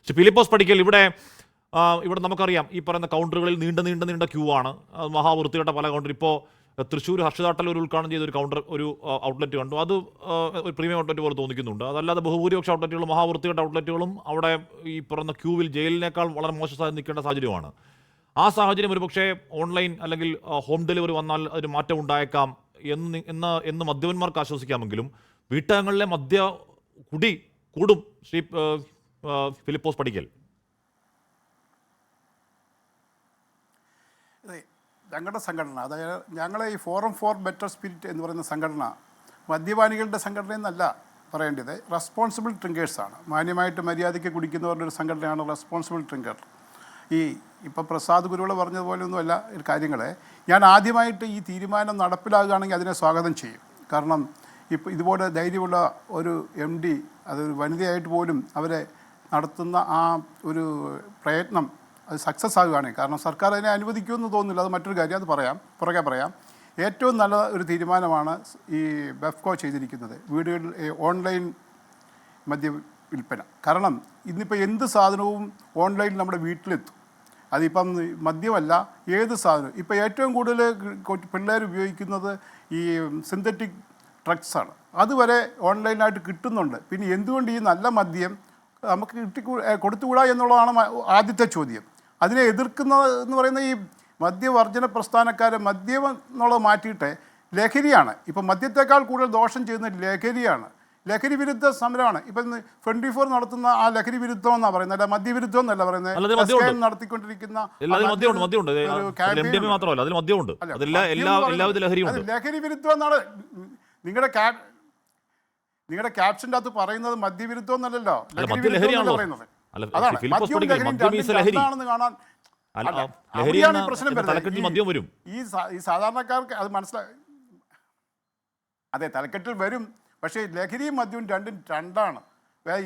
പക്ഷേ ഫിലിപ്പോസ് പടിക്കൽ ഇവിടെ നമുക്കറിയാം ഈ പറയുന്ന കൗണ്ടറുകളിൽ നീണ്ട ക്യൂ ആണ്. മഹാവൃത്തികെട്ട പല കൗണ്ടർ. ഇപ്പോൾ തൃശ്ശൂർ ഹർഷദാട്ടൽ ഒരു ഉദ്ഘാടനം ചെയ്ത ഒരു ഔട്ട്ലെറ്റ് കണ്ടു. അത് ഒരു പ്രീമിയം ഔട്ട്ലെറ്റ് പോലെ തോന്നിക്കുന്നുണ്ട്. അതല്ലാതെ ബഹുഭൂരിപക്ഷ ഔട്ട്ലെറ്റുകളും മഹാവൃത്തികെട്ട ഔട്ട്ലെറ്റുകളും അവിടെ ഈ പറയുന്ന ക്യൂവിൽ ജയിലിനേക്കാൾ വളരെ മോശമായി നിൽക്കേണ്ട സാഹചര്യമാണ്. ആ സാഹചര്യം ഒരുപക്ഷെ ഓൺലൈൻ അല്ലെങ്കിൽ ഹോം ഡെലിവറി വന്നാൽ ഒരു മാറ്റം ഉണ്ടായേക്കാം എന്ന് മദ്യപന്മാർക്ക് ആശ്വസിക്കാമെങ്കിലും വീട്ടകങ്ങളിലെ മദ്യ കുടി കൂടും. ശ്രീ ഫിലിപ്പോസ് പടിക്കൽ, ഞങ്ങളുടെ സംഘടന, അതായത് ഞങ്ങളെ ഈ ഫോറം ഫോർ ബെറ്റർ സ്പിരിറ്റ് എന്ന് പറയുന്ന സംഘടന മദ്യപാനികളുടെ സംഘടനയെന്നല്ല പറയേണ്ടത്, റെസ്പോൺസിബിൾ ഡ്രിങ്കേഴ്സാണ്. മാന്യമായിട്ട് മര്യാദയ്ക്ക് കുടിക്കുന്നവരുടെ ഒരു സംഘടനയാണ് റെസ്പോൺസിബിൾ ഡ്രിങ്കർ. ഇപ്പോൾ പ്രസാദ് ഗുരുവിൾ പറഞ്ഞതുപോലെയൊന്നുമല്ല കാര്യങ്ങളെ. ഞാൻ ആദ്യമായിട്ട് ഈ തീരുമാനം നടപ്പിലാകുകയാണെങ്കിൽ അതിനെ സ്വാഗതം ചെയ്യും. കാരണം ഇപ്പോൾ ഇതുപോലെ ധൈര്യമുള്ള ഒരു MD, അതൊരു വനിതയായിട്ട് പോലും അവരെ നടത്തുന്ന ആ ഒരു പ്രയത്നം അത് സക്സസ് ആകുകയാണെങ്കിൽ, കാരണം സർക്കാർ അതിനെ അനുവദിക്കുമെന്ന് തോന്നുന്നില്ല, അത് മറ്റൊരു കാര്യം, അത് പുറകെ പറയാം. ഏറ്റവും നല്ല ഒരു തീരുമാനമാണ് ഈ ബെഫ്കോ ചെയ്തിരിക്കുന്നത്, വീടുകളിൽ ഓൺലൈൻ മദ്യ വിൽപ്പന. കാരണം ഇന്നിപ്പോൾ എന്ത് സാധനവും ഓൺലൈനിൽ നമ്മുടെ വീട്ടിലെത്തും. അതിപ്പം മദ്യമല്ല, ഏത് സാധനവും. ഇപ്പോൾ ഏറ്റവും കൂടുതൽ പിള്ളേർ ഉപയോഗിക്കുന്നത് ഈ സിന്തറ്റിക് ഡ്രഗ്സാണ്. അതുവരെ ഓൺലൈനായിട്ട് കിട്ടുന്നുണ്ട്. പിന്നെ എന്തുകൊണ്ട് ഈ നല്ല മദ്യം നമുക്ക് കൊടുത്തുകൂടാ എന്നുള്ളതാണ് ആദ്യത്തെ ചോദ്യം. അതിനെ എതിർക്കുന്നത് എന്ന് പറയുന്ന ഈ മദ്യവർജന പ്രസ്ഥാനക്കാരെ മദ്യം എന്നുള്ളത് മാറ്റിയിട്ട് ലഹരിയാണ്. ഇപ്പം മദ്യത്തെക്കാൾ കൂടുതൽ ദോഷം ചെയ്യുന്ന ലഹരിയാണ്. ലഹരി വിരുദ്ധ സമരമാണ്. ഇപ്പം 24 നടത്തുന്ന ആ ലഹരി വിരുദ്ധം എന്നാണ് പറയുന്നത്, അല്ല മദ്യവിരുദ്ധം എന്നല്ല പറയുന്നത്. നടത്തിക്കൊണ്ടിരിക്കുന്ന ലഹരി വിരുദ്ധം എന്നാണ് നിങ്ങളുടെ ക്യാപ്ഷൻ്റെ അകത്ത് പറയുന്നത്. മദ്യവിരുദ്ധം എന്നല്ലല്ലോ, ലഹരി വിരുദ്ധം പറയുന്നത്. അതാണ് മദ്യവും ലഹരിയും എന്താണെന്ന് കാണാൻ. അവിടെയാണ് ഈ പ്രശ്നം വരുന്നത്. ഈ സാധാരണക്കാർക്ക് അത് മനസ്സിലായി. അതെ, തലക്കെട്ടിൽ വരും. പക്ഷേ ലഹരിയും മദ്യവും രണ്ടാണ്.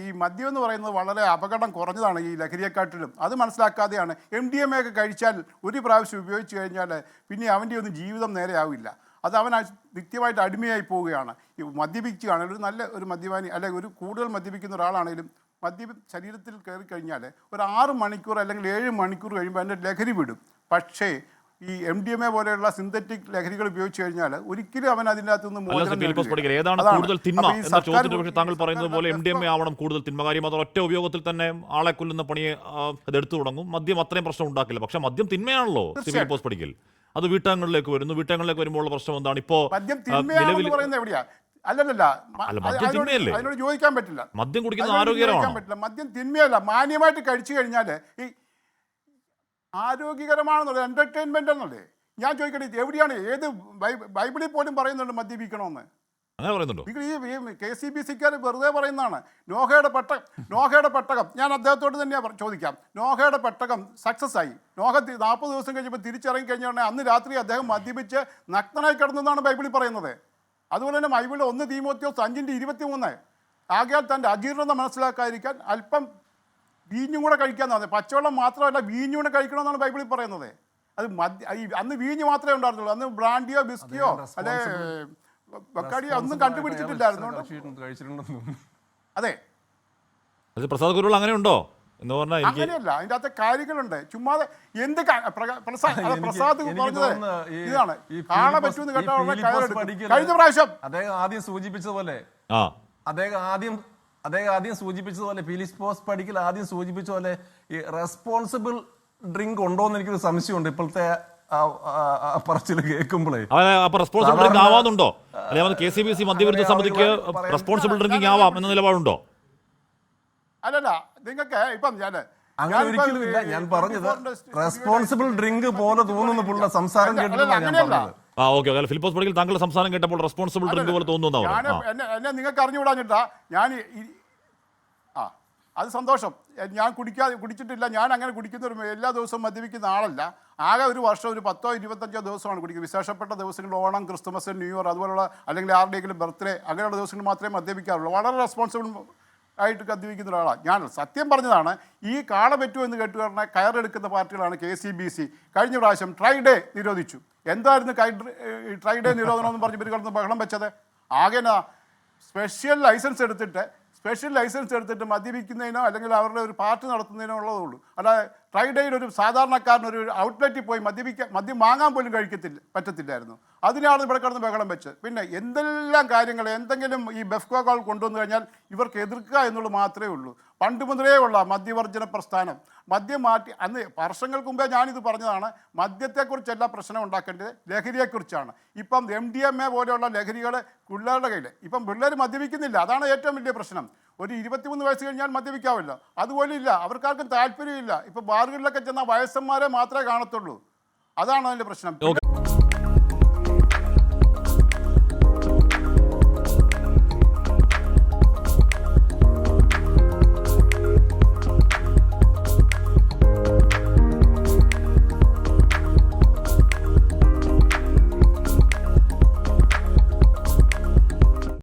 ഈ മദ്യം എന്ന് പറയുന്നത് വളരെ അപകടം കുറഞ്ഞതാണ് ഈ ലഹരിയെക്കാട്ടിലും. അത് മനസ്സിലാക്കാതെയാണ് MDMA ഒക്കെ കഴിച്ചാൽ ഒരു പ്രാവശ്യം ഉപയോഗിച്ച് കഴിഞ്ഞാൽ പിന്നെ അവൻ്റെ ഒന്നും ജീവിതം നേരെയാവില്ല. അത് അവൻ നിത്യമായിട്ട് അടിമയായി പോവുകയാണ്. ഈ മദ്യപിക്കുകയാണെങ്കിൽ ഒരു നല്ല ഒരു മദ്യപാനി അല്ലെങ്കിൽ ഒരു കൂടുതൽ മദ്യപിക്കുന്ന ഒരാളാണെങ്കിലും മദ്യം ശരീരത്തിൽ കയറി കഴിഞ്ഞാൽ ഒരു 6 മണിക്കൂർ അല്ലെങ്കിൽ 7 മണിക്കൂർ കഴിയുമ്പോൾ അതിൻ്റെ ലഹരി വിടും. പക്ഷേ ഈ MDMA പോലെയുള്ള സിന്തറ്റിക് ലഹരികൾ ഉപയോഗിച്ച് കഴിഞ്ഞാൽ ഒരിക്കലും അവൻ അതിൻ്റെ അകത്തുനിന്ന് താങ്കൾ പറയുന്നത് പോലെ MDMA ആവണം കൂടുതൽ തിന്മ. കാര്യം അത് ഒറ്റ ഉപയോഗത്തിൽ തന്നെ ആളെ കൊല്ലുന്ന പണിയെ അത് എടുത്തു തുടങ്ങും. മദ്യം അത്രയും പ്രശ്നം ഉണ്ടാക്കില്ല. പക്ഷെ മദ്യം തിന്മയാണല്ലോ ഫിലിപ്പോസ് പടിക്കൽ. അത് വീട്ടങ്ങളിലേക്ക് വരുമ്പോൾ ഉള്ള പ്രശ്നം എന്താണ്? ഇപ്പോ അതിനോട് ചോദിക്കാൻ പറ്റില്ല. മദ്യം കുടിക്കുന്നത് ആരോഗ്യകരമാണ്. മദ്യം തിന്മയല്ല. മാന്യമായിട്ട് കഴിച്ചു കഴിഞ്ഞാൽ ഈ ആരോഗ്യകരമാണെന്നുള്ളത് എന്റർടൈൻമെന്റ് എന്നല്ലേ ഞാൻ ചോദിക്കട്ടെ. എവിടെയാണ് ഏത് ബൈബിളിൽ പോലും പറയുന്നുണ്ട് മദ്യപിക്കണമെന്ന്? നിങ്ങൾ ഈ KCBC-ക്കാർ വെറുതെ പറയുന്നതാണ്. നോഹയുടെ പെട്ടകം ഞാൻ അദ്ദേഹത്തോട് തന്നെയാണ് ചോദിക്കാം. നോഹയുടെ പെട്ടകം സക്സസ് ആയി. നോഹ 40 ദിവസം കഴിഞ്ഞപ്പോൾ തിരിച്ചിറങ്ങി കഴിഞ്ഞാൽ അന്ന് രാത്രി അദ്ദേഹം മദ്യപിച്ച് നഗ്നനായി കിടന്നെന്നാണ് ബൈബിളിൽ പറയുന്നത്. അതുപോലെ തന്നെ ബൈബിളിൽ 1 തീമോഥെയോസ് 5:23 ആകയാൽ തൻ്റെ അജീർണത മനസ്സിലാക്കാതിരിക്കാൻ അല്പം വീഞ്ഞും കൂടെ കഴിക്കാമെന്ന് പറഞ്ഞത്. പച്ചവെള്ളം മാത്രമല്ല വീഞ്ഞും കൂടെ കഴിക്കണമെന്നാണ് ബൈബിളിൽ പറയുന്നത്. അത് അന്ന് വീഞ്ഞ് മാത്രമേ ഉണ്ടായിരുന്നുള്ളൂ. അന്ന് ബ്രാൻഡിയോ ബിസ്കിയോ അല്ലെ ബക്കാടിയോ ഒന്നും കണ്ടുപിടിച്ചിട്ടില്ലായിരുന്നു. അതെ, പ്രസാദ് ഗുരുൾ അങ്ങനെ ഉണ്ടോ എന്ന് പറഞ്ഞാൽ അങ്ങനെയല്ല. അതിൻ്റെ അകത്തെ കാര്യങ്ങളുണ്ട്. ചുമ്മാതെ എന്ത് പ്രസാദ് പറഞ്ഞത് ഇതാണ് കാണാൻ പറ്റുമെന്ന് കേട്ടോ. കഴിഞ്ഞ പ്രാവശ്യം അദ്ദേഹം ആദ്യം സൂചിപ്പിച്ചതുപോലെ ഫിലിപ്പോസ് പടിക്കൽ ആദ്യം സൂചിപ്പിച്ചതുപോലെ ഈ റെസ്പോൺസിബിൾ ഡ്രിങ്ക് ഉണ്ടോ എന്ന് എനിക്കൊരു സംശയമുണ്ട് ഇപ്പോഴത്തെ പറച്ചിൽ കേൾക്കുമ്പോഴേ. Responsible drink ആവാന്നുണ്ടോ? അല്ലെങ്കിൽ KCBC മദ്യവിരുദ്ധ സമിതിക്ക് റെസ്പോൺസിബിൾ ഡ്രിങ്കിങ് ആവാം എന്ന നിലപാടുണ്ടോ? അല്ലല്ല, നിങ്ങൾക്ക് ഇപ്പം അങ്ങനെ ഒരിക്കലും ഇല്ല. ഞാൻ പറഞ്ഞത് റെസ്പോൺസിബിൾ ഡ്രിങ്ക് പോലെ തോന്നുന്നു പുള്ളിയുടെ സംസാരം കേട്ടിട്ടാണ് ഞാൻ പറഞ്ഞത്. ഫിലിപ്പോസ് പടിക്കൽ താങ്കളുടെ സംസാരം കേട്ടപ്പോൾ റെസ്പോൺസിബിൾ ഡ്രിങ്ക് പോലെ തോന്നുന്നു. എന്നെ നിങ്ങൾക്ക് അറിഞ്ഞുകൂടാഞ്ഞിട്ടാ ഞാൻ അത് സന്തോഷം. ഞാൻ കുടിച്ചിട്ടില്ല. ഞാൻ അങ്ങനെ കുടിക്കുന്ന എല്ലാ ദിവസവും മദ്യപിക്കുന്ന ആളല്ല. ആകെ ഒരു വർഷം ഒരു 10-25 ദിവസമാണ് കുടിക്കുന്നത്. വിശേഷപ്പെട്ട ദിവസങ്ങളിൽ ഓണം, ക്രിസ്തുമസ്, ന്യൂ ഇയർ അതുപോലുള്ള അല്ലെങ്കിൽ ആരുടെയെങ്കിലും ബർത്ത്ഡേ അങ്ങനെയുള്ള ദിവസങ്ങൾ മാത്രമേ മദ്യപിക്കാറുള്ളൂ. വളരെ റെസ്പോൺസിബിൾ ആയിട്ട് മദ്യപിക്കുന്ന ഒരാളാണ് ഞാൻ. സത്യം പറഞ്ഞതാണ്. ഈ കാള പറ്റൂ എന്ന് കേട്ടുകാരനെ കയറെടുക്കുന്ന പാർട്ടികളാണ് KCBC. കഴിഞ്ഞ പ്രാവശ്യം ട്രൈ ഡേ നിരോധിച്ചു. എന്തായിരുന്നു ട്രൈ ഡേ നിരോധനം എന്ന് പറഞ്ഞ് ഇവർ കിടന്ന് ബഹളം വെച്ചത്? ആകെ സ്പെഷ്യൽ ലൈസൻസ് എടുത്തിട്ട് സ്പെഷ്യൽ ലൈസൻസ് എടുത്തിട്ട് മദ്യപിക്കുന്നതിനോ അല്ലെങ്കിൽ അവരുടെ ഒരു പാർട്ടി നടത്തുന്നതിനോ ഉള്ളതുള്ളൂ. അല്ലാതെ ട്രൈഡേയിൽ ഒരു സാധാരണക്കാരൻ ഒരു ഔട്ട്ലെറ്റിൽ പോയി മദ്യം വാങ്ങാൻ പോലും പറ്റത്തില്ലായിരുന്നു. അതിനാണ് ഇവിടെ കിടന്ന് ബഹളം വെച്ച്. പിന്നെ എന്തെല്ലാം കാര്യങ്ങൾ എന്തെങ്കിലും ഈ ബെഫ്കോകൾ കൊണ്ടുവന്നു കഴിഞ്ഞാൽ ഇവർക്ക് എതിർക്കുക എന്നുള്ളത് മാത്രമേ ഉള്ളൂ. പണ്ട് മുതലേ ഉള്ള മദ്യവർജന പ്രസ്ഥാനം, മദ്യം മാറ്റി, അന്ന് വർഷങ്ങൾക്ക് മുമ്പേ ഞാനിത് പറഞ്ഞതാണ്, മദ്യത്തെക്കുറിച്ചല്ല പ്രശ്നം ഉണ്ടാക്കേണ്ടത്, ലഹരിയെക്കുറിച്ചാണ്. ഇപ്പം MDMA പോലെയുള്ള ലഹരികൾ പിള്ളേരുടെ കയ്യിൽ, ഇപ്പം പിള്ളേർ മദ്യപിക്കുന്നില്ല, അതാണ് ഏറ്റവും വലിയ പ്രശ്നം. ഒരു 23 വയസ്സ് കഴിഞ്ഞാൽ മദ്യപിക്കാമല്ലോ, അതുപോലെ ഇല്ല, അവർക്കാർക്കും താല്പര്യമില്ല. ഇപ്പം ബാറുകളിലൊക്കെ ചെന്നാൽ വയസ്സന്മാരെ മാത്രമേ കാണത്തുള്ളൂ, അതാണ് അതിൻ്റെ പ്രശ്നം.